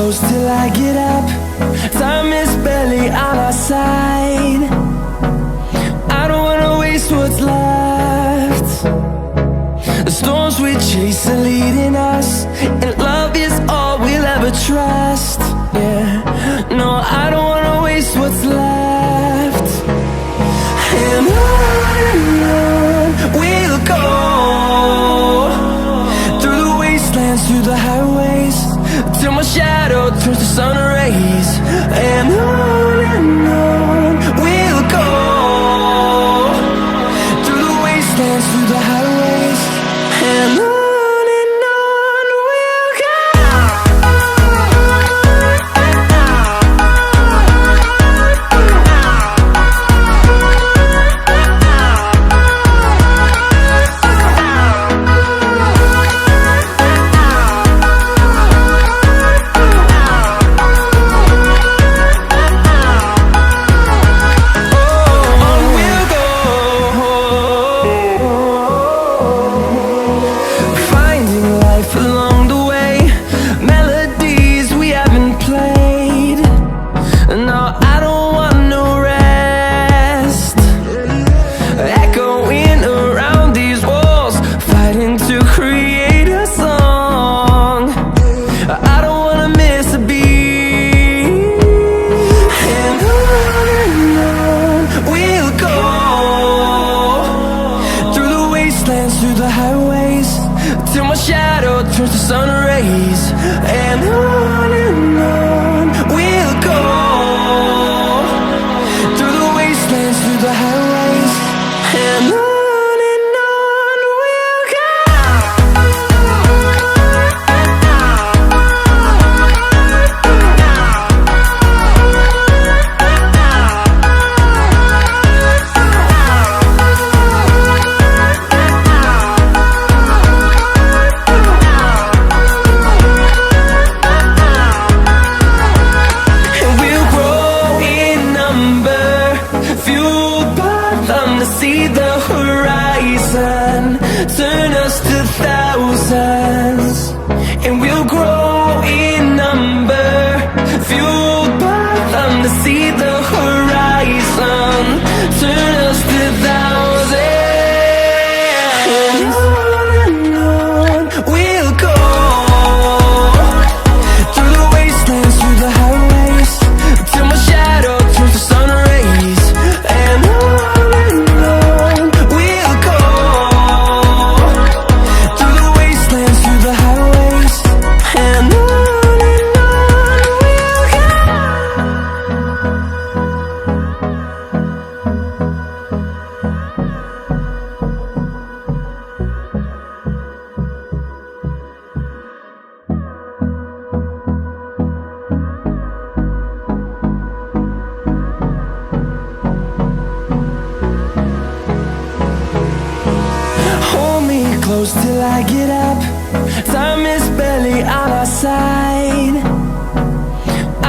close till I get up. Time is barely on our side. I don't wanna waste what's left. The storms we chase are leading us, and love is all we'll ever trust. Yeah, no, I don't wanna waste what's left. And on we'll go, through the wastelands, through the highways, till my shadow turns to sun rays. And on we'll go, through the wastelands, through the highways, and on we'll go. Through the highways, till my shadow turns to sun rays. And on we'll go, through the wastelands, through the highways, and on we'll go. See the horizon, turn us to thousands, and we'll grow in number, fueled by them. To see the horizon, turn us to thousands, and on we'll go, through the wastelands, through the highways, till my shadow turns to sun rays. And close till I get up. Time is barely on our side.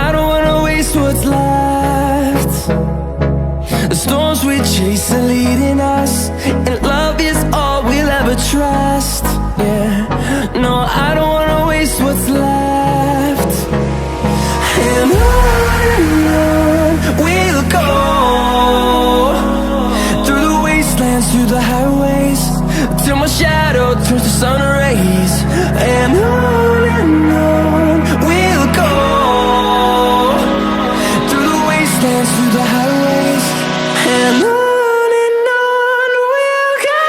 I don't wanna waste what's left. The storms we chase are leading us, and love is all we'll ever trust. Yeah, no, I don't wanna waste what's left. And on we'll go, through the wastelands, through the highways, till my shadow turns to sun rays. And on we'll go, through the wastelands, through the highways, and on we'll go.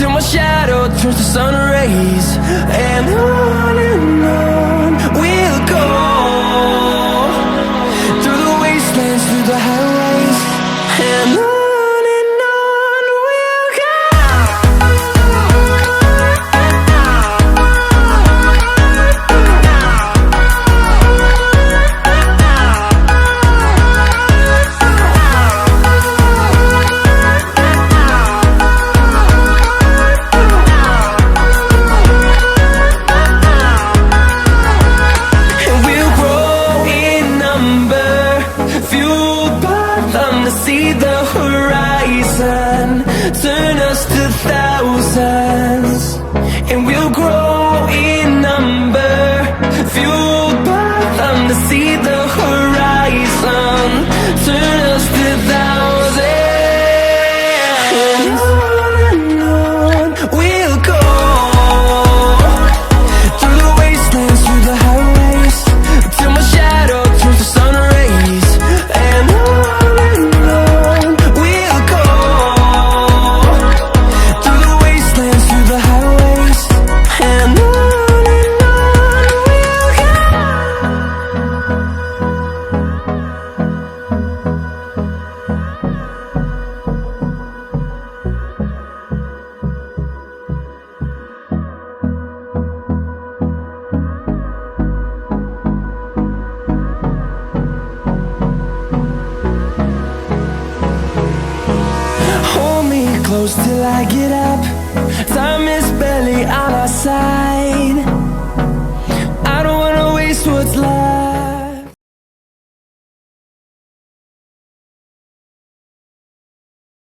till my shadow turns to sun rays. And on we'll go, through the wastelands, through the highways, and on we'll go. See the horizon, turn us to thousands, and we'll grow in number, fueled by them to see the horizon, turn us to thousands, and on we'll go, through the wastelands, through the highways, till my shadow turns to sun rays, and on close till I get up. Time is barely on our side.